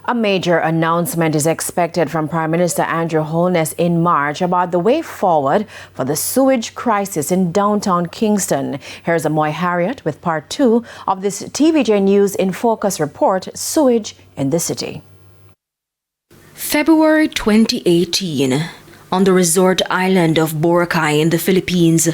A major announcement is expected from Prime Minister Andrew Holness in March about the way forward for the sewage crisis in downtown Kingston. Here's Amoy Harriet with part 2 of this TVJ News in Focus report, Sewage in the City. February 2018, on the resort island of Boracay in the Philippines,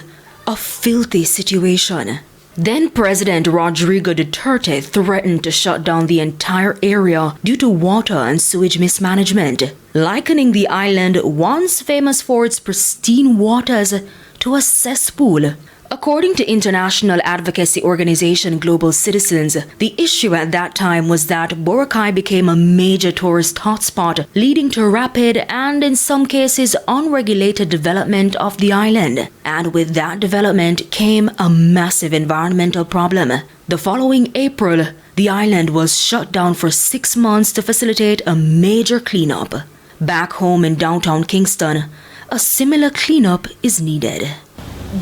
a filthy situation. Then President Rodrigo Duterte threatened to shut down the entire area due to water and sewage mismanagement, likening the island, once famous for its pristine waters, to a cesspool. According to international advocacy organization Global Citizens, the issue at that time was that Boracay became a major tourist hotspot, leading to rapid and, in some cases, unregulated development of the island. And with that development came a massive environmental problem. The following April, the island was shut down for 6 months to facilitate a major cleanup. Back home in downtown Kingston, a similar cleanup is needed.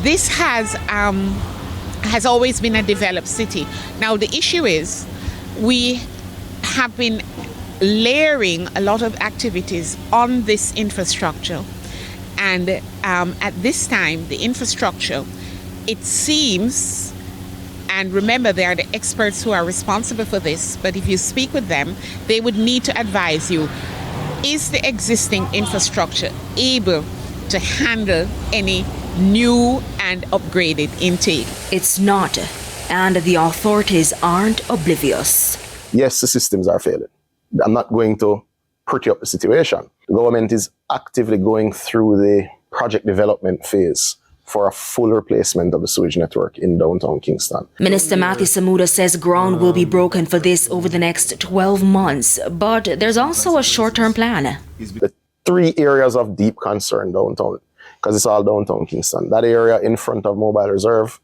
This has always been a developed city. Now the issue is we have been layering a lot of activities on this infrastructure, and at this time the infrastructure, it seems, and remember they are the experts who are responsible for this, but if you speak with them, they would need to advise you, is the existing infrastructure able to handle any new and upgraded intake? It's not, and the authorities aren't oblivious. Yes, the systems are failing. I'm not going to pretty up the situation. The government is actively going through the project development phase for a full replacement of the sewage network in downtown Kingston. Minister Matthew Samuda says ground will be broken for this over the next 12 months, but there's also a short-term plan. The 3 areas of deep concern downtown, because it's all downtown Kingston. That area in front of Mobile Reserve,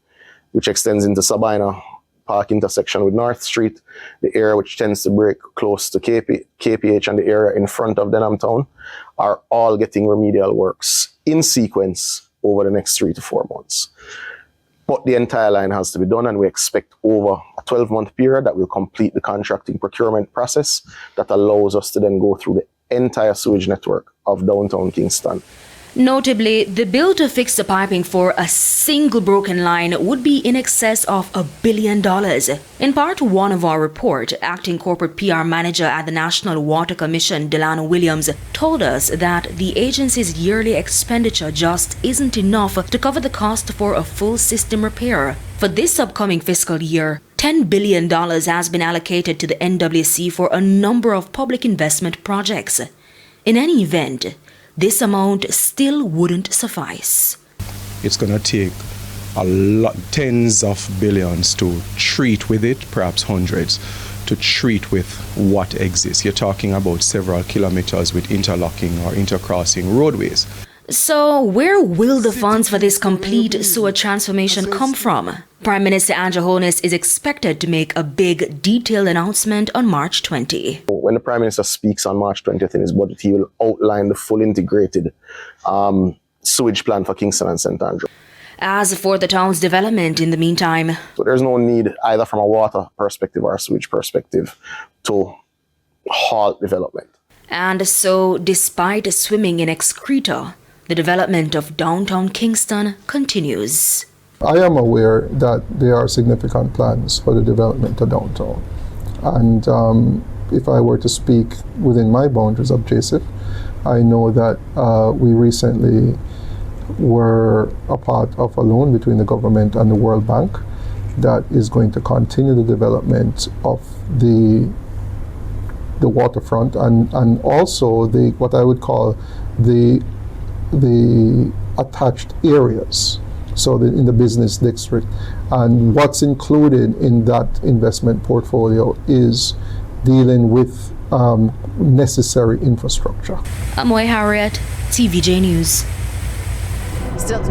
which extends into Sabina Park intersection with North Street, the area which tends to break close to KPH, and the area in front of Denham Town, are all getting remedial works in sequence over the next 3 to 4 months. But the entire line has to be done, and we expect over a 12-month period that will complete the contracting procurement process that allows us to then go through the entire sewage network of downtown Kingston. Notably, the bill to fix the piping for a single broken line would be in excess of $1 billion. In part 1 of our report, acting corporate PR manager at the National Water Commission, Delano Williams, told us that the agency's yearly expenditure just isn't enough to cover the cost for a full system repair. For this upcoming fiscal year, $10 billion has been allocated to the NWC for a number of public investment projects. In any event, this amount still wouldn't suffice. It's going to take a lot, tens of billions to treat with it, perhaps hundreds, to treat with what exists. You're talking about several kilometers with interlocking or intercrossing roadways. So where will the funds for this complete sewer transformation come from? Prime Minister Andrew Holness is expected to make a big, detailed announcement on March 20. When the Prime Minister speaks on March 20th in his budget, he will outline the full integrated sewage plan for Kingston and St. Andrew. As for the town's development in the meantime, so there's no need either from a water perspective or a sewage perspective to halt development. And so, despite swimming in excreta, the development of downtown Kingston continues. I am aware that there are significant plans for the development of downtown. And if I were to speak within my boundaries of JSIF, I know that we recently were a part of a loan between the government and the World Bank that is going to continue the development of the waterfront and also the what I would call the attached areas, so in the business district. And what's included in that investment portfolio is dealing with necessary infrastructure. Amoy Harriet, TVJ News. Still